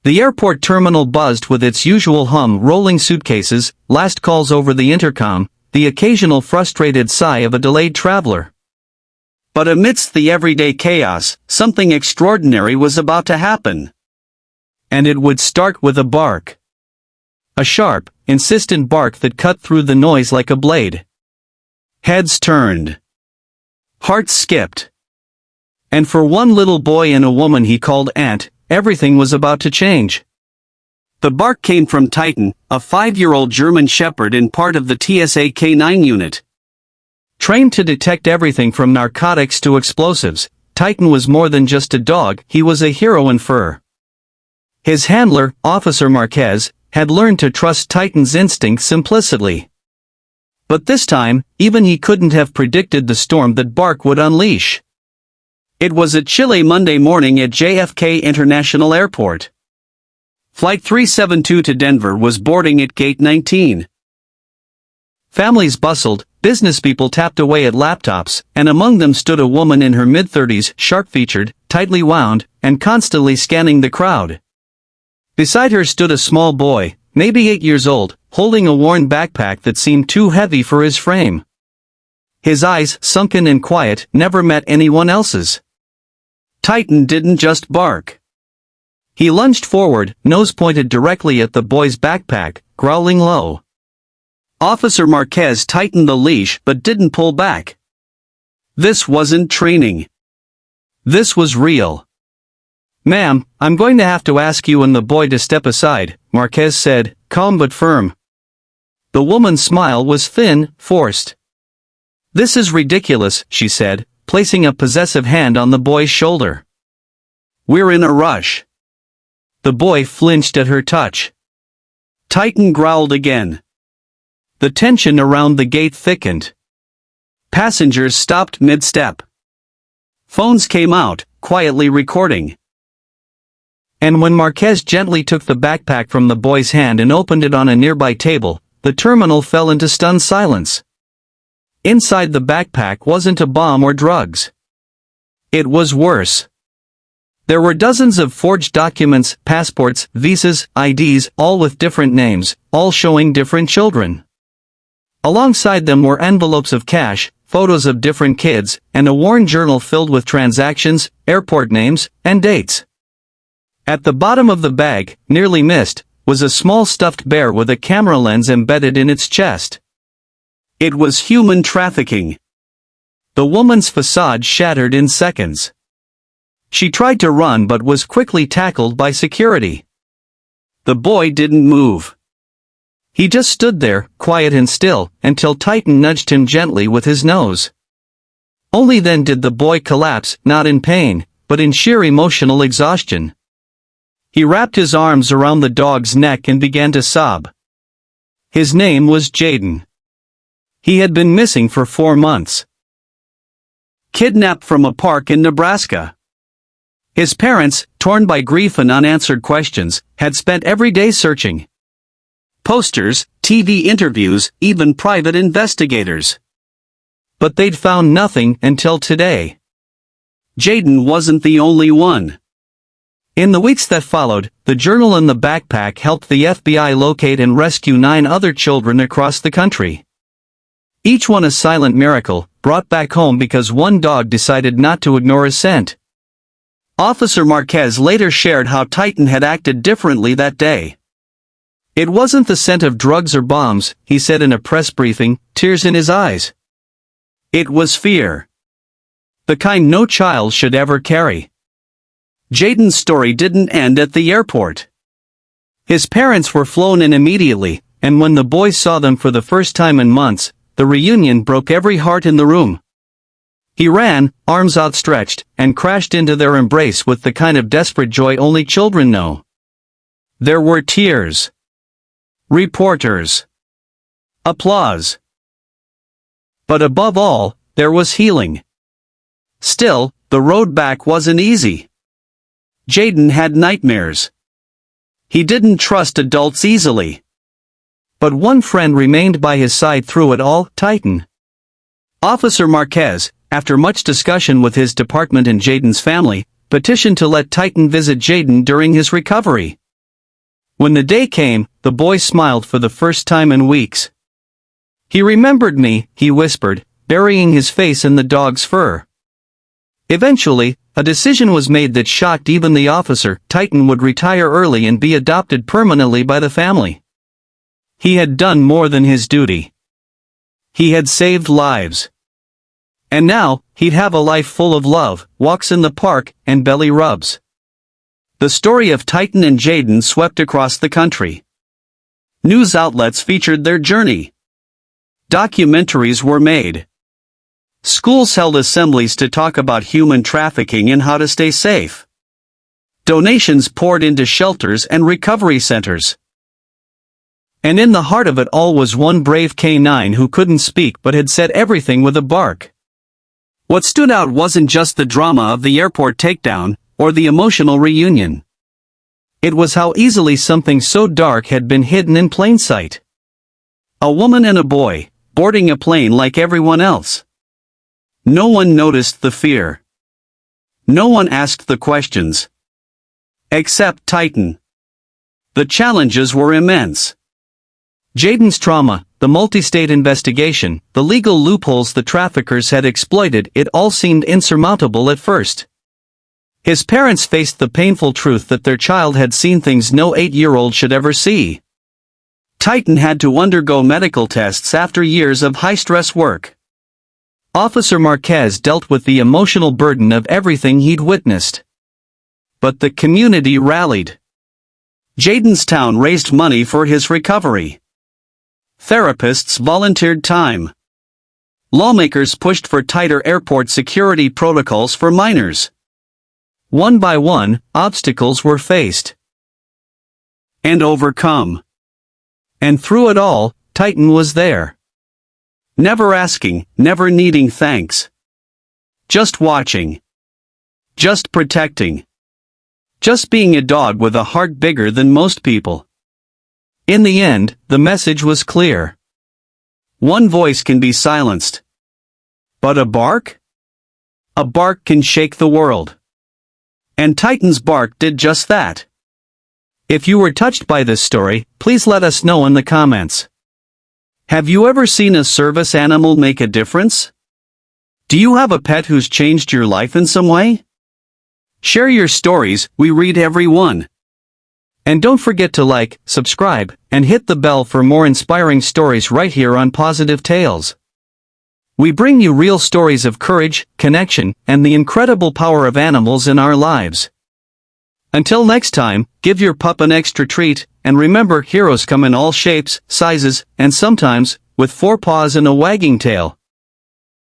The airport terminal buzzed with its usual hum, rolling suitcases, last calls over the intercom, the occasional frustrated sigh of a delayed traveler. But amidst the everyday chaos, something extraordinary was about to happen. And it would start with a bark. A sharp, insistent bark that cut through the noise like a blade. Heads turned. Hearts skipped. And for one little boy and a woman he called Aunt, everything was about to change. The bark came from Titan, a 5-year-old German Shepherd and part of the TSA K9 unit. Trained to detect everything from narcotics to explosives, Titan was more than just a dog, he was a hero in fur. His handler, Officer Marquez, had learned to trust Titan's instincts implicitly. But this time, even he couldn't have predicted the storm that bark would unleash. It was a chilly Monday morning at JFK International Airport. Flight 372 to Denver was boarding at Gate 19. Families bustled, businesspeople tapped away at laptops, and among them stood a woman in her mid-30s, sharp-featured, tightly wound, and constantly scanning the crowd. Beside her stood a small boy, maybe 8 years old, holding a worn backpack that seemed too heavy for his frame. His eyes, sunken and quiet, never met anyone else's. Titan didn't just bark. He lunged forward, nose pointed directly at the boy's backpack, growling low. Officer Marquez tightened the leash but didn't pull back. This wasn't training. This was real. "Ma'am, I'm going to have to ask you and the boy to step aside," Marquez said, calm but firm. The woman's smile was thin, forced. "This is ridiculous," she said, placing a possessive hand on the boy's shoulder. "We're in a rush." The boy flinched at her touch. Titan growled again. The tension around the gate thickened. Passengers stopped mid-step. Phones came out, quietly recording. And when Marquez gently took the backpack from the boy's hand and opened it on a nearby table, the terminal fell into stunned silence. Inside the backpack wasn't a bomb or drugs. It was worse. There were dozens of forged documents, passports, visas, IDs, all with different names, all showing different children. Alongside them were envelopes of cash, photos of different kids, and a worn journal filled with transactions, airport names, and dates. At the bottom of the bag, nearly missed, was a small stuffed bear with a camera lens embedded in its chest. It was human trafficking. The woman's facade shattered in seconds. She tried to run but was quickly tackled by security. The boy didn't move. He just stood there, quiet and still, until Titan nudged him gently with his nose. Only then did the boy collapse, not in pain, but in sheer emotional exhaustion. He wrapped his arms around the dog's neck and began to sob. His name was Jaden. He had been missing for 4 months. Kidnapped from a park in Nebraska. His parents, torn by grief and unanswered questions, had spent every day searching. Posters, TV interviews, even private investigators. But they'd found nothing until today. Jaden wasn't the only one. In the weeks that followed, the journal and the backpack helped the FBI locate and rescue 9 other children across the country. Each one a silent miracle, brought back home because one dog decided not to ignore a scent. Officer Marquez later shared how Titan had acted differently that day. "It wasn't the scent of drugs or bombs," he said in a press briefing, tears in his eyes. "It was fear. The kind no child should ever carry." Jaden's story didn't end at the airport. His parents were flown in immediately, and when the boys saw them for the first time in months, the reunion broke every heart in the room. He ran, arms outstretched, and crashed into their embrace with the kind of desperate joy only children know. There were tears. Reporters. Applause. But above all, there was healing. Still, the road back wasn't easy. Jaden had nightmares. He didn't trust adults easily. But one friend remained by his side through it all, Titan. Officer Marquez, after much discussion with his department and Jaden's family, petitioned to let Titan visit Jaden during his recovery. When the day came, the boy smiled for the first time in weeks. "He remembered me," he whispered, burying his face in the dog's fur. Eventually, a decision was made that shocked even the officer. Titan would retire early and be adopted permanently by the family. He had done more than his duty. He had saved lives. And now, he'd have a life full of love, walks in the park, and belly rubs. The story of Titan and Jaden swept across the country. News outlets featured their journey. Documentaries were made. Schools held assemblies to talk about human trafficking and how to stay safe. Donations poured into shelters and recovery centers. And in the heart of it all was one brave canine who couldn't speak but had said everything with a bark. What stood out wasn't just the drama of the airport takedown, or the emotional reunion. It was how easily something so dark had been hidden in plain sight. A woman and a boy, boarding a plane like everyone else. No one noticed the fear. No one asked the questions. Except Titan. The challenges were immense. Jaden's trauma, the multi-state investigation, the legal loopholes the traffickers had exploited, it all seemed insurmountable at first. His parents faced the painful truth that their child had seen things no 8-year-old should ever see. Titan had to undergo medical tests after years of high-stress work. Officer Marquez dealt with the emotional burden of everything he'd witnessed. But the community rallied. Jaden's town raised money for his recovery. Therapists volunteered time. Lawmakers pushed for tighter airport security protocols for minors. One by one, obstacles were faced and overcome. And through it all, Titan was there. Never asking, never needing thanks. Just watching. Just protecting. Just being a dog with a heart bigger than most people. In the end, the message was clear. One voice can be silenced. But a bark? A bark can shake the world. And Titan's bark did just that. If you were touched by this story, please let us know in the comments. Have you ever seen a service animal make a difference? Do you have a pet who's changed your life in some way? Share your stories, we read every one. And don't forget to like, subscribe, and hit the bell for more inspiring stories right here on Positive Tales. We bring you real stories of courage, connection, and the incredible power of animals in our lives. Until next time, give your pup an extra treat, and remember, heroes come in all shapes, sizes, and sometimes, with 4 paws and a wagging tail.